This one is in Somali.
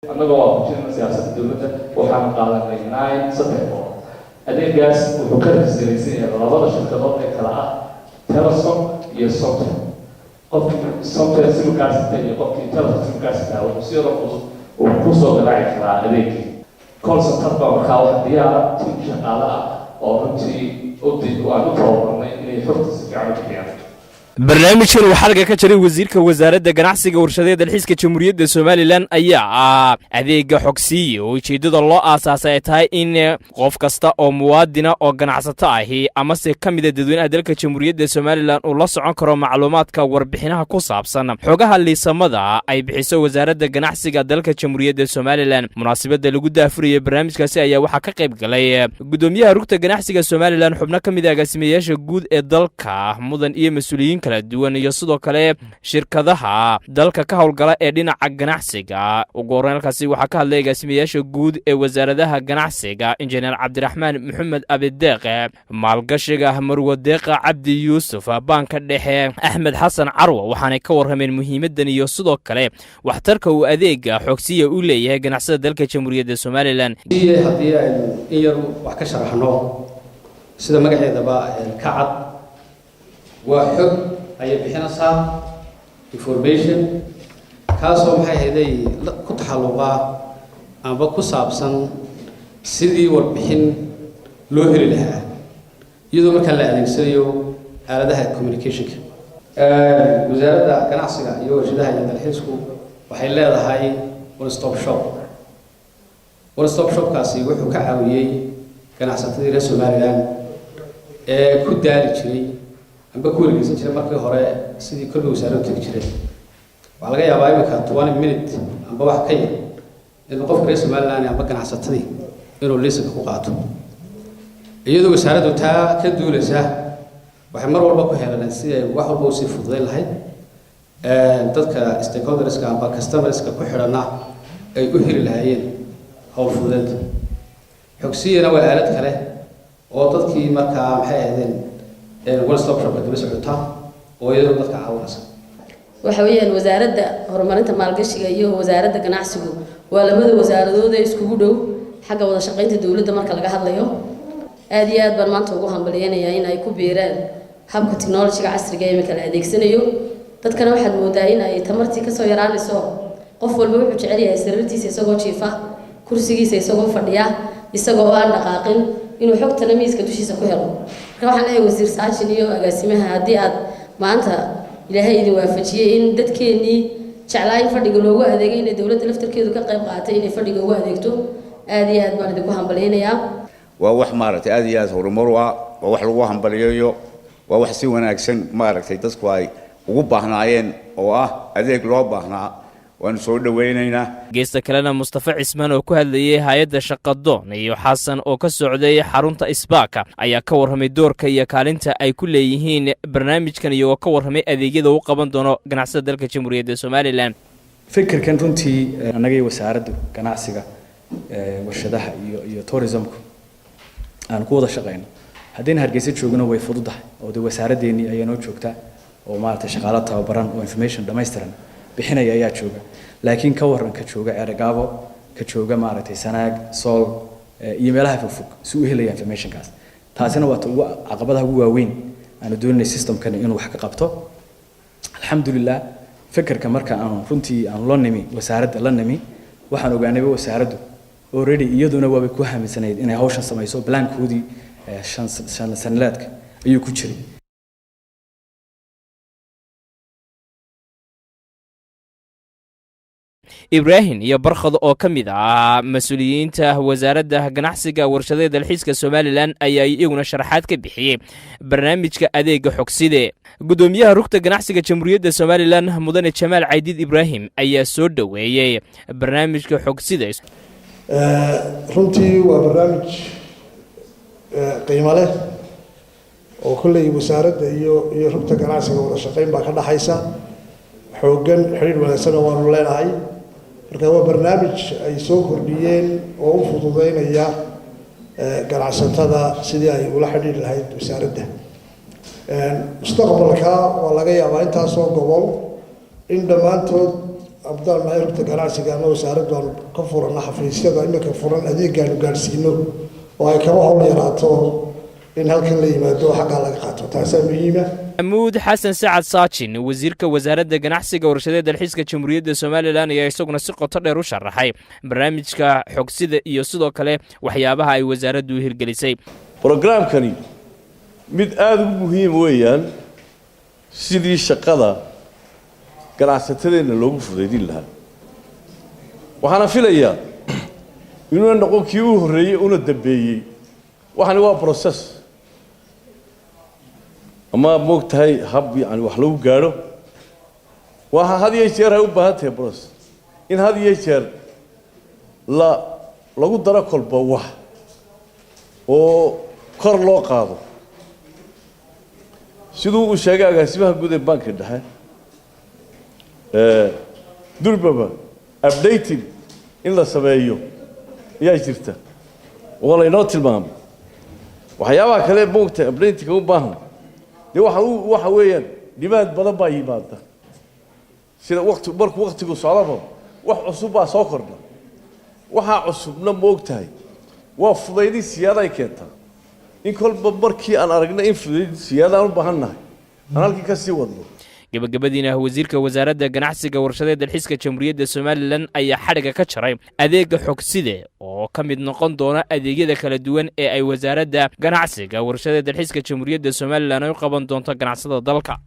annagoo waafajinayna siyaasadda dowladda waxaan qaadanay 9 September adeegaas wuxuu ka rajisanaysan yahay labada shirkadood ee kala ah Telesom iyo Somtel qofkii Somtel simkaasita iyo qofkii Telesom simkaasita wuxuu si yar uu ku soo galaaci karaa adeegii call center baa markaa wax diyaara tiim shaqaale ah oo runtii aan u tababarnay inay xogta si fiican u bixiyaan. barnaamijkan uu xalka ka jiray wasiirka wasaaradda ganacsiga warshadaha dalxiiska jamhuuriyadda Soomaaliland ayaa adeega xogsiye oo ujeedada loo aasaasay ay tahay in qof kasta oo muwaadina oo ganacsato ahi ama se kamid ah dadweynaha dalka jamhuuriyadda Soomaaliland uu la socon karo macluumaadka warbixinaha ku saabsan xogaha liisamada ay bixiso wasaaradda ganacsiga dalka jamhuuriyadda Soomaaliland. munaasabada lagu daafuriyay barnaamijkaasi ayaa waxa ka qayb galay gudoomiyaha rugta ganacsiga Soomaaliland xubno kamid ah agaasimayaasha guud ee dalka mudan iyo mas'uuliyiin kala duwan iyo sidoo kale shirkadaha dalka ka howlgala ee dhinaca ganacsiga. ugu horreyn halkaasi waxaa ka hadlay agaasimayaasha guud ee wasaaradaha ganacsiga injineer Cabdiraxmaan Maxamed Abideeq, maalgashiga Marwo Deeqa Cabdi Yuusuf, banka dhexe Axmed Xasan Carwo, waxaanay ka warrameen muhiimadan iyo sidoo kale waxtarka uu adeega xogsiya u leeyahay ganacsiga dalka jamhuuriyadda Soomaaliland. haddii aynu in yar wax ka sharaxno sida magaceedaba ka cad waa xog ay bixinaysaa information kaasoo maxay ahayd ku taxalluqa amba ku saabsan sidii warbixin loo heli lahaa iyadoo marka la adeegsanayo aaladaha communicationka. wasaaradda ganacsiga iyo warshadaha iyo dalxiisku waxay leedahay one stop shop. one stop shopkaasi wuxuu ka caawiyey ganacsatadii reer Somaliland ee ku daali jiray amba ku wareegsan jiray markii hore sidii kolba wasaaraddu tagi jiray. waxaa laga yaabaa imika 20 minute amba wax ka yar in qofka reer Somaliland amba ganacsatadii inuu liisanka ku qaato iyadoo wasaaraddu taa ka duulaysa waxay mar walba ku helaan si ay wax walba u sii fududeyn lahayd dadka stakeholderska amba customerska ku xidhana ay u heli lahaayeen hawl fududeed. xogsiyana waa aalad kale oo dadkii markaa maxay ahaydeen one stop shop ka socota oo iyadoo dadka caawinaysa. waxa weeyaan wasaaradda horumarinta maalgashiga iyo wasaaradda ganacsigu waa labada wasaaradood ee iskugu dhow xagga wada shaqaynta dawladda marka laga hadlayo. aad iyo aad baan maanta ugu hambalyeynaya in ay ku biiraan habka technology-ga casriga ee imika la adeegsanayo. dadkana waxaad moodaa in ay tamartii ka soo yaraanayso. qof walba wuxuu jecel yahay sariirtiisa isagoo jiifa, kursigiisa isagoo fadhiya, isagoo aan dhaqaaqin inuu xogtana miiska dushiisa ku helo. marka waxaan leeyahay wasiir Saachin iyo agaasimaha haddii aad maanta ilaahay idin waafajiyay in dadkeenii jeclaan fadhiga loogu adeegay in dawladda laftarkeedu ka qayb qaatay in fadhiga ugu adeegto aad iyo aad baan idinku hambaleynayaa. waa wax maaragtay aad iyo aad horumar waa wax lagu hambaliyo waa wax si wanaagsan maaragtay dadku ay ugu baahnaayeen oo ah adeeg loo baahnaa waan soo dhaweynaynaa. geesta kalena Mustafa Cismaan oo ku hadlayay hay'adda shaqadoon iyo Xasan oo ka socday xarunta Isbaaka ayaa ka warramay doorka iyo kaalinta ay ku leeyihiin barnaamijkan iyo ka warramay adeegyada uu qaban doono ganacsiga dalka jamhuuriyadda Soomaaliland. fikirkan runtii anaga wasaaradda ganacsiga warshadaha iyo tourismku aan ku wada shaqeyno haddii Hargeysa joogno way fududahay oo wasaaraddeeni ayaa noo joogta oo maartay shaqaale tababaran oo information dhameystiran bixinaya ayaa jooga. laakiin ka waran ka jooga Ergaabo ka jooga maartay Sanaag Sool iyo meelaha fog si uu helaya informationkaas. taasina waa caqabadaha ugu waaweyn aan doonay systemkan inuu wax ka qabto. alxamdulillah fikirka marka aan runtii aan loo nimi wasaaradda la nimi waxaan ogaanay wasaaraddu already iyaduna waa ku haminsanayd inay hawshan samayso plankoodii shan sanaadka ayuu ku jiray. Ibrahim iyo Barkhad oo kamid ah mas'uuliyiinta wasaaradda ganacsiga warshadaha dalxiiska Soomaaliland ayaa iyaguna sharaxaad ka bixiyay barnaamijka adeega xogside. gudoomiyaha rugta ganacsiga jamhuuriyadda Soomaaliland mudane Jamaal Caydid Ibrahim ayaa soo dhaweeyay barnaamijka xogside. runtii waa barnaamij qiimo leh oo kulli wasaaradda iyo rugta ganacsiga wada shaqayn baa ka dhaxaysa xoogan xiriir wanaagsan oo waanu leenahay. marka waa barnaamij ay soo kordhiyeen oo u fududeynaya ganacsatada sidii ay ula xiriiri lahayd wasaaradda. mustaqbalka waa laga yaabaa intaasoo gobol in dhammaantood abdaal maxay rugta ganacsiga ama wasaaraddu aan ka furana xafiisyada iminka furan adeegaanu gaadhsiino oo ay kaba hawl yaraato in halkan la yimaado xaggaa laga qaato taasaa muhiima. محمود حسن سعد ساجين وزيرك وزارة ganacsiga warshadaha dalxiiska Jamhuuriyadda Soomaaliland ayaa isaguna si qoto dheer u sharaxay barnaamijka xogsida iyo sidoo kale waxyaabaha ay wasaaraddu hirgelisay. Programkani mid aad u muhiim weeyaan sidii shaqada ganacsatada loogu fududeyn lahaa. Waxaan filayaa inuu noqon kii u horeeyay una dambeeyay. waxani waa process ama moogtahay hab yani wax lagu gaaro waxa had iyo jeer ay u baahan tahay process in had iyo jeer lagu daro kolba wax oo kor loo qaado sidoo uu sheegay agaasimaha guud ee banka dhexe durbaba updating in la sameeyo ayaa jirta wala inoo tilmaamay waxyaabaha kale moogtahay updating u baahan waxa weeyaan demand badan baa yimaada sida waqtigu socdo wax cusub baa soo kordha waxa cusubna moogtahay waa fudaydin siyaada ay keentaa in kolba markii aan aragnay in fudaydin siyaada u baahannahay aan halkii ka sii wadno gabagabadiina wasiirka wasaaradda ganacsiga warshadaha dalxiiska Jamhuuriyadda Soomaaliland ayaa xadhiga ka jaray adeega xogside oo ka mid noqon doona adeegyada kala duwan ee ay wasaaradda ganacsiga warshadaha dalxiiska Jamhuuriyadda Soomaaliland ay u qaban doonto ganacsatada dalka.